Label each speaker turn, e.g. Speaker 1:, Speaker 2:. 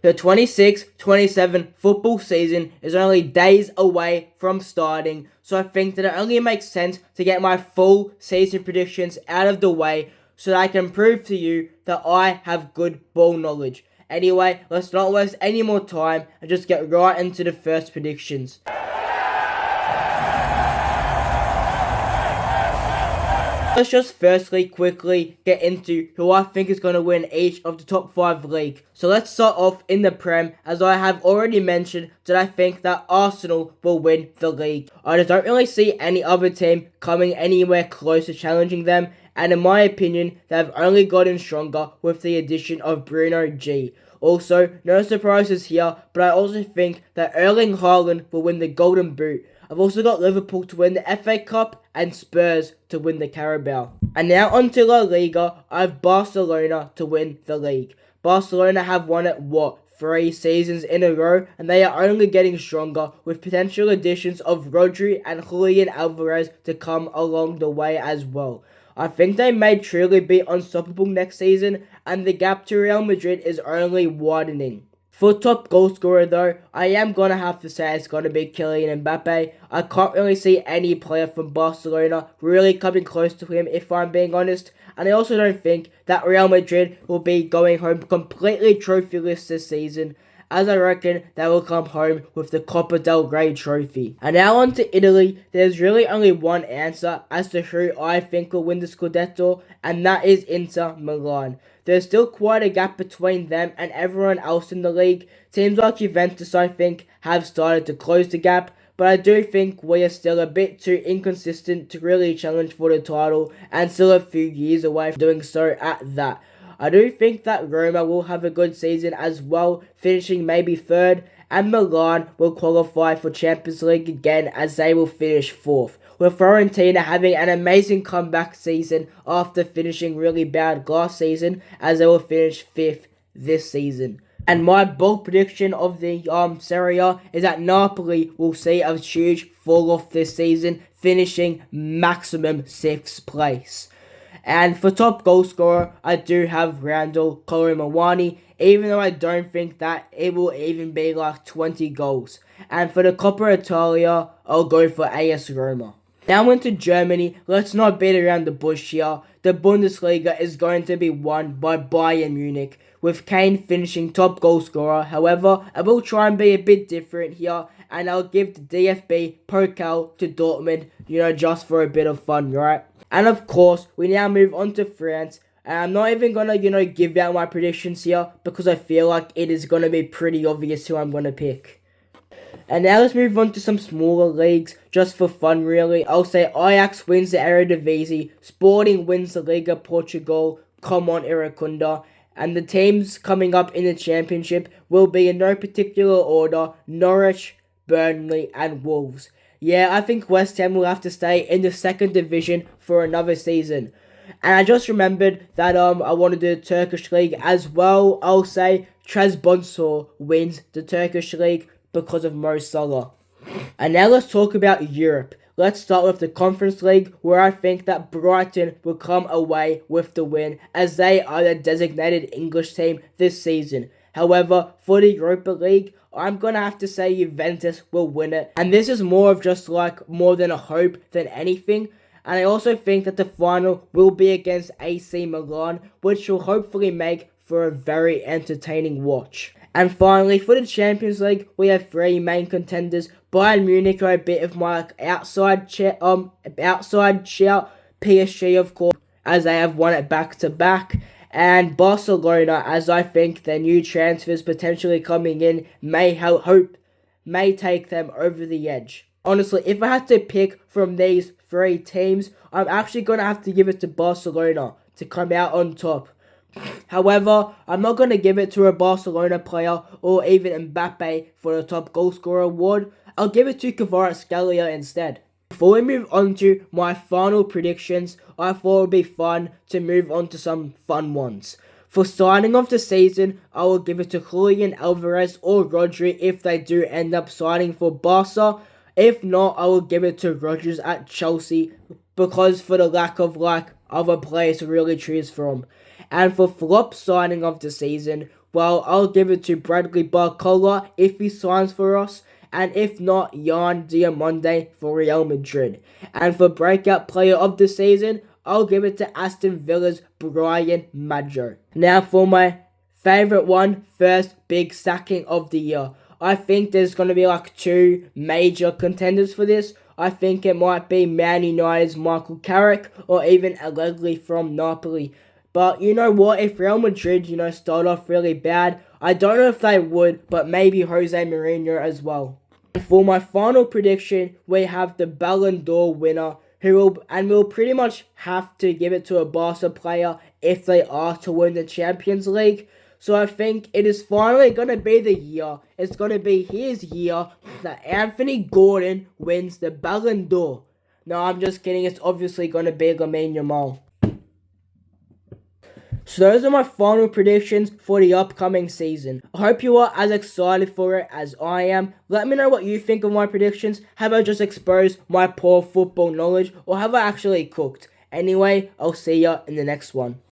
Speaker 1: The 26-27 football season is only days away from starting, so I think that it only makes sense to get my full season predictions out of the way so that I can prove to you that I have good ball knowledge. Anyway, let's not waste any more time and just get right into the first predictions. Let's just firstly quickly get into who I think is going to win each of the top 5 leagues. So let's start off in the Prem, as I have already mentioned that I think that Arsenal will win the league. I just don't really see any other team coming anywhere close to challenging them, and in my opinion, they've only gotten stronger with the addition of Bruno G. Also, no surprises here, but I also think that Erling Haaland will win the Golden Boot. I've also got Liverpool to win the FA Cup and Spurs to win the Carabao. And now on to La Liga, I have Barcelona to win the league. Barcelona have won it, 3 seasons in a row, and they are only getting stronger with potential additions of Rodri and Julian Alvarez to come along the way as well. I think they may truly be unstoppable next season, and the gap to Real Madrid is only widening. For top goal scorer though, I am going to have to say it's going to be Kylian Mbappe. I can't really see any player from Barcelona really coming close to him, if I'm being honest. And I also don't think that Real Madrid will be going home completely trophyless this season, as I reckon they will come home with the Copa del Rey trophy. And now on to Italy. There's really only one answer as to who I think will win the Scudetto, and that is Inter Milan. There's still quite a gap between them and everyone else in the league. Teams like Juventus, I think, have started to close the gap, but I do think we are still a bit too inconsistent to really challenge for the title, and still a few years away from doing so at that. I do think that Roma will have a good season as well, finishing maybe 3rd, and Milan will qualify for Champions League again as they will finish 4th. With Fiorentina having an amazing comeback season after finishing really bad last season, as they will finish 5th this season. And my bold prediction of the Serie A is that Napoli will see a huge fall off this season, finishing maximum 6th place. And for top goal scorer, I do have Randall Colomawani, even though I don't think that it will even be like 20 goals. And for the Coppa Italia, I'll go for AS Roma. Now into Germany, let's not beat around the bush here. The Bundesliga is going to be won by Bayern Munich, with Kane finishing top goal scorer. However, I will try and be a bit different here, and I'll give the DFB Pokal to Dortmund, just for a bit of fun, right? And of course, we now move on to France. And I'm not even going to, give out my predictions here, because I feel like it is going to be pretty obvious who I'm going to pick. And now let's move on to some smaller leagues, just for fun really. I'll say Ajax wins the Eredivisie, Sporting wins the Liga Portugal, Come on Iracunda, and the teams coming up in the championship will be in no particular order: Norwich, Burnley, and Wolves. Yeah, I think West Ham will have to stay in the 2nd division for another season. And I just remembered that I want to do the Turkish league as well. I'll say Trabzonspor wins the Turkish league because of Mo Salah. And now let's talk about Europe. Let's start with the Conference League, where I think that Brighton will come away with the win, as they are the designated English team this season. However, for the Europa League, I'm going to have to say Juventus will win it. And this is more of just more than a hope than anything. And I also think that the final will be against AC Milan, which will hopefully make for a very entertaining watch. And finally, for the Champions League, we have 3 main contenders. Bayern Munich are a bit of my outside shout. PSG, of course, as they have won it back-to-back. And Barcelona, as I think their new transfers potentially coming in may take them over the edge. Honestly, if I had to pick from these 3 teams, I'm actually going to have to give it to Barcelona to come out on top. However, I'm not going to give it to a Barcelona player or even Mbappe for the top goal scorer award. I'll give it to Kvaratskhelia instead. Before we move on to my final predictions, I thought it would be fun to move on to some fun ones. For starting off the season, I will give it to Julian Alvarez or Rodri if they do end up signing for Barca. If not, I will give it to Rodgers at Chelsea, because for the lack of other players to really choose from. And for flop signing of the season, well, I'll give it to Bradley Barcola if he signs for us, and if not, Yan Diamonde for Real Madrid. And for breakout player of the season, I'll give it to Aston Villa's Brian Maggio. Now for my favorite one, first big sacking of the year. I think there's going to be like two major contenders for this. I think it might be Man United's Michael Carrick or even Allegri from Napoli. But you know what? If Real Madrid, start off really bad, I don't know if they would, but maybe Jose Mourinho as well. And for my final prediction, we have the Ballon d'Or winner, we'll pretty much have to give it to a Barca player if they are to win the Champions League. So I think it is finally going to be the year. It's going to be his year that Anthony Gordon wins the Ballon d'Or. No, I'm just kidding. It's obviously going to be Lamine Yamal. So those are my final predictions for the upcoming season. I hope you are as excited for it as I am. Let me know what you think of my predictions. Have I just exposed my poor football knowledge, or have I actually cooked? Anyway, I'll see ya in the next one.